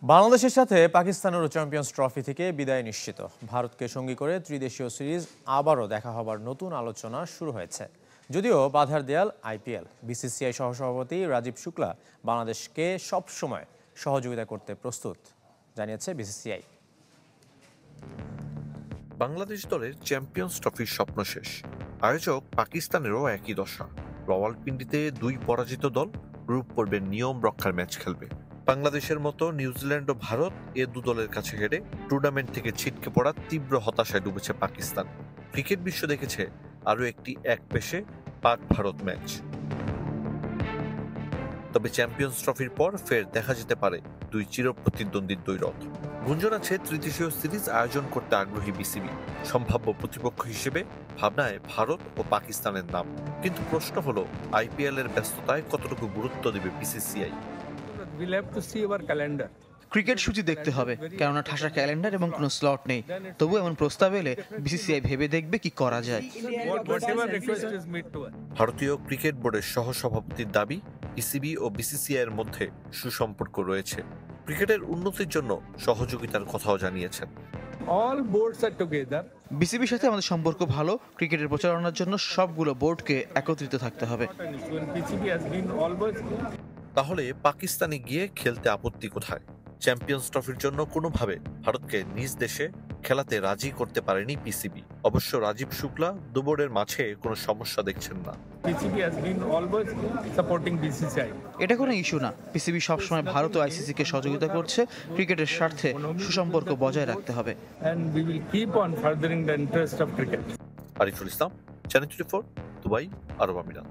বাংলাদেশের সাথে পাকিস্তানের চ্যাম্পিয়ন্স ট্রফি থেকে বিদায় নিশ্চিত। ভারতকে সঙ্গী করে ত্রিদেশীয় সিরিজ আবারও দেখা হবার নতুন আলোচনা শুরু হয়েছে। যদিও বাধার দেয়াল আইপিএল, বিসিসিআই সহসভাপতি রাজীব শুক্লা বাংলাদেশকে সবসময় সহযোগিতা করতে প্রস্তুত জানিয়েছে বিসিসিআই। বাংলাদেশ দলের চ্যাম্পিয়ন্স ট্রফির স্বপ্ন শেষ। আয়োজক পাকিস্তানেরও একই দশা। রাওয়ালপিন্ডিতে দুই পরাজিত দল গ্রুপ পর্বের নিয়ম রক্ষার ম্যাচ খেলবে। বাংলাদেশের মতো নিউজিল্যান্ড ও ভারত এ দু দলের কাছে হেরে টুর্নামেন্ট থেকে ছিটকে পড়া তীব্র হতাশায় ডুবেছে পাকিস্তান। ক্রিকেট বিশ্ব দেখেছে আরও একটি এক পেশে পাক ভারত ম্যাচ। তবে চ্যাম্পিয়ন্স ট্রফির পর ফের দেখা যেতে পারে দুই চিরপ্রতিদ্বন্দ্বীর দ্বৈরথ। গুঞ্জন আছে ত্রিদেশীয় সিরিজ আয়োজন করতে আগ্রহী বিসিবি। সম্ভাব্য প্রতিপক্ষ হিসেবে ভাবনায় ভারত ও পাকিস্তানের নাম। কিন্তু প্রশ্ন হলো, আইপিএল এর ব্যস্ততায় কতটুকু গুরুত্ব দেবে বিসিসিআই। ক্রিকেট সূচি দেখতে হবে, কেননা ঠাসা ক্যালেন্ডার এবং কোনো স্লট নেই। তবু এমন প্রস্তাব এলে বিসিসিআই ভেবে দেখবে কি করা যায়। ভারতীয় ক্রিকেট বোর্ডের সহসভাপতির দাবি, বিসিবি ও বিসিসিআই এর মধ্যে সুসম্পর্ক রয়েছে। ক্রিকেটের উন্নতির জন্য সহযোগিতার কথাও জানিয়েছেন। বিসিবির সাথে আমাদের সম্পর্ক ভালো। ক্রিকেটের প্রচারণার জন্য সবগুলো বোর্ডকে একত্রিত থাকতে হবে। তাহলে পাকিস্তানে গিয়ে খেলতে আপত্তি কোথায়? চ্যাম্পিয়ন্স ট্রফির জন্য কোনোভাবে ভারতকে নিজ দেশে খেলাতে রাজি করতে পারেনি পিসিবি। অবশ্য রাজীব শুক্লা দুবোর্ডের মাঝে কোনো সমস্যা দেখছেন না। এটা কোনো ইস্যু না। পিসিবি সবসময় ভারত ও আইসিসি কে সহযোগিতা করছে। ক্রিকেটের স্বার্থে সুসম্পর্ক বজায় রাখতে হবে। আরিফুল ইসলাম, চ্যানেল 24, দুবাই, আরব আমিরাত।